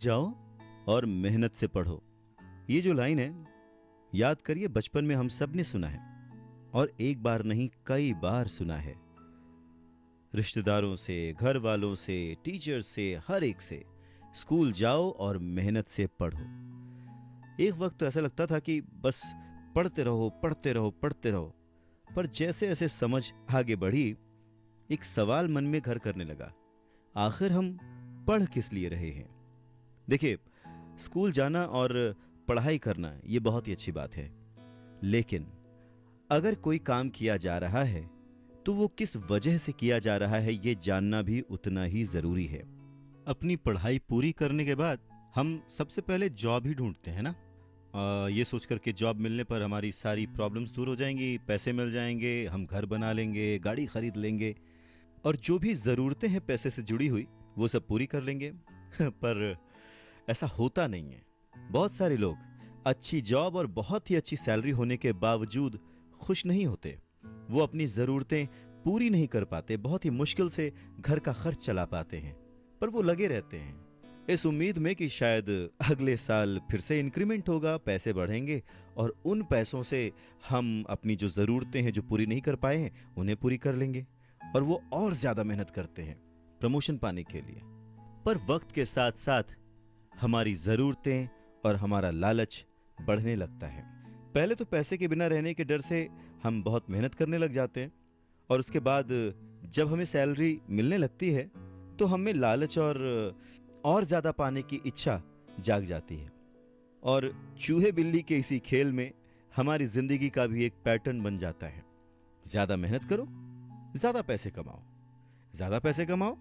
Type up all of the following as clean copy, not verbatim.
जाओ और मेहनत से पढ़ो। ये जो लाइन है, याद करिए, बचपन में हम सब ने सुना है और एक बार नहीं कई बार सुना है। रिश्तेदारों से, घर वालों से, टीचर से, हर एक से, स्कूल जाओ और मेहनत से पढ़ो। एक वक्त तो ऐसा लगता था कि बस पढ़ते रहो, पढ़ते रहो, पढ़ते रहो। पर जैसे जैसे समझ आगे बढ़ी, एक सवाल मन में घर करने लगा, आखिर हम पढ़ किस लिए रहे हैं? देखिए, स्कूल जाना और पढ़ाई करना ये बहुत ही अच्छी बात है, लेकिन अगर कोई काम किया जा रहा है तो वो किस वजह से किया जा रहा है ये जानना भी उतना ही जरूरी है। अपनी पढ़ाई पूरी करने के बाद हम सबसे पहले जॉब ही ढूंढते हैं ना, ये सोच कर के जॉब मिलने पर हमारी सारी प्रॉब्लम्स दूर हो जाएंगी, पैसे मिल जाएंगे, हम घर बना लेंगे, गाड़ी खरीद लेंगे और जो भी ज़रूरतें हैं पैसे से जुड़ी हुई वो सब पूरी कर लेंगे। पर ऐसा होता नहीं है। बहुत सारे लोग अच्छी जॉब और बहुत ही अच्छी सैलरी होने के बावजूद खुश नहीं होते। वो अपनी ज़रूरतें पूरी नहीं कर पाते, बहुत ही मुश्किल से घर का खर्च चला पाते हैं, पर वो लगे रहते हैं इस उम्मीद में कि शायद अगले साल फिर से इंक्रीमेंट होगा, पैसे बढ़ेंगे और उन पैसों से हम अपनी जो ज़रूरतें हैं जो पूरी नहीं कर पाए हैं उन्हें पूरी कर लेंगे। और वो और ज़्यादा मेहनत करते हैं प्रमोशन पाने के लिए। पर वक्त के साथ साथ हमारी ज़रूरतें और हमारा लालच बढ़ने लगता है। पहले तो पैसे के बिना रहने के डर से हम बहुत मेहनत करने लग जाते हैं और उसके बाद जब हमें सैलरी मिलने लगती है तो हमें लालच और ज़्यादा पाने की इच्छा जाग जाती है। और चूहे बिल्ली के इसी खेल में हमारी ज़िंदगी का भी एक पैटर्न बन जाता है। ज़्यादा मेहनत करो, ज़्यादा पैसे कमाओ, ज़्यादा पैसे कमाओ,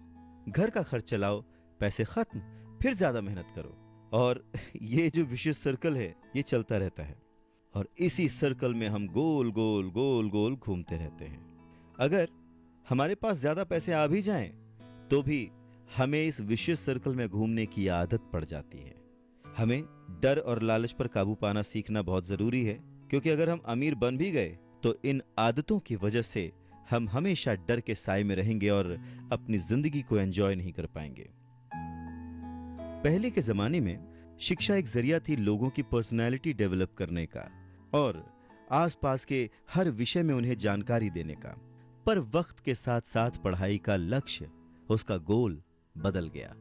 घर का खर्च चलाओ, पैसे खत्म, फिर ज़्यादा मेहनत करो। और ये जो विशेष सर्कल है ये चलता रहता है और इसी सर्कल में हम गोल गोल गोल गोल घूमते रहते हैं। अगर हमारे पास ज़्यादा पैसे आ भी जाएं तो भी हमें इस विशेष सर्कल में घूमने की आदत पड़ जाती है। हमें डर और लालच पर काबू पाना सीखना बहुत ज़रूरी है, क्योंकि अगर हम अमीर बन भी गए तो इन आदतों की वजह से हम हमेशा डर के साए में रहेंगे और अपनी जिंदगी को एंजॉय नहीं कर पाएंगे। पहले के जमाने में शिक्षा एक जरिया थी लोगों की पर्सनैलिटी डेवलप करने का और आसपास के हर विषय में उन्हें जानकारी देने का। पर वक्त के साथ साथ पढ़ाई का लक्ष्य, उसका गोल बदल गया।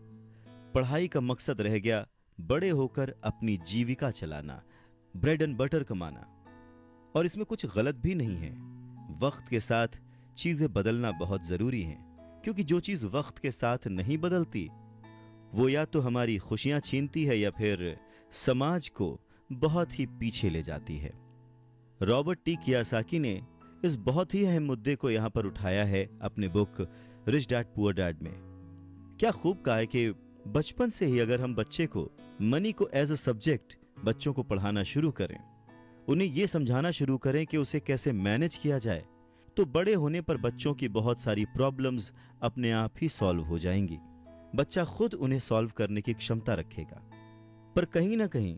पढ़ाई का मकसद रह गया बड़े होकर अपनी जीविका चलाना, ब्रेड एंड बटर कमाना। और इसमें कुछ गलत भी नहीं है। वक्त के साथ चीजें बदलना बहुत जरूरी है, क्योंकि जो चीज वक्त के साथ नहीं बदलती वो या तो हमारी खुशियां छीनती है या फिर समाज को बहुत ही पीछे ले जाती है। रॉबर्ट टी कियासाकी ने इस बहुत ही अहम मुद्दे को यहां पर उठाया है अपने book rich dad poor dad में। क्या खूब कहा है कि बचपन से ही अगर हम बच्चे को मनी को एज अ सब्जेक्ट बच्चों को पढ़ाना शुरू करें, उन्हें यह समझाना शुरू करें कि उसे कैसे मैनेज किया जाए, तो बड़े होने पर बच्चों की बहुत सारी प्रॉब्लम्स अपने आप ही सॉल्व हो जाएंगी। बच्चा खुद उन्हें सॉल्व करने की क्षमता रखेगा। पर कहीं ना कहीं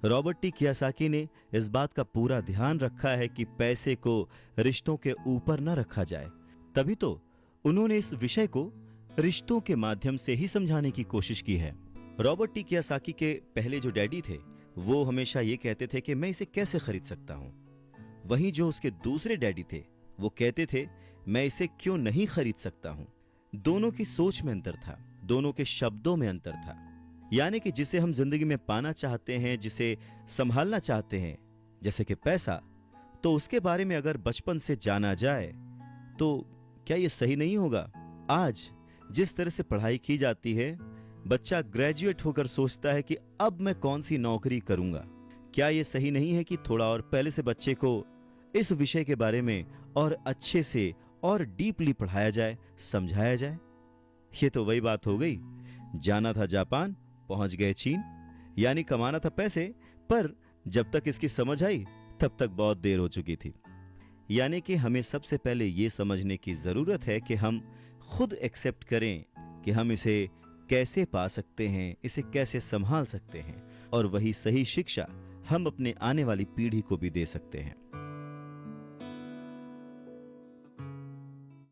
रॉबर्ट टी कियासाकी ने इस बात का पूरा ध्यान रखा है कि पैसे को रिश्तों के ऊपर न रखा जाए। तभी तो उन्होंने इस विषय को रिश्तों के माध्यम से ही समझाने की कोशिश की है। रॉबर्ट टी कियासाकी के पहले जो डैडी थे वो हमेशा ये कहते थे कि मैं इसे कैसे खरीद सकता हूं। वहीं जो उसके दूसरे डैडी थे वो कहते थे मैं इसे क्यों नहीं खरीद सकता हूं। दोनों की सोच में अंतर था, दोनों के शब्दों में अंतर था। यानी कि जिसे हम जिंदगी में पाना चाहते हैं, जिसे संभालना चाहते हैं, जैसे कि पैसा, तो उसके बारे में अगर बचपन से जाना जाए तो क्या यह सही नहीं होगा? आज जिस तरह से पढ़ाई की जाती है, बच्चा ग्रेजुएट होकर सोचता है कि अब मैं कौन सी नौकरी करूंगा। क्या यह सही नहीं है कि थोड़ा और पहले से बच्चे को इस विषय के बारे में और अच्छे से और डीपली पढ़ाया जाए, समझाया जाए? ये तो वही बात हो गई, जाना था जापान, पहुंच गए चीन। यानी कमाना था पैसे, पर जब तक इसकी समझ आई तब तक बहुत देर हो चुकी थी। यानी कि हमें सबसे पहले यह समझने की जरूरत है कि हम खुद एक्सेप्ट करें कि हम इसे कैसे पा सकते हैं, इसे कैसे संभाल सकते हैं, और वही सही शिक्षा हम अपने आने वाली पीढ़ी को भी दे सकते हैं।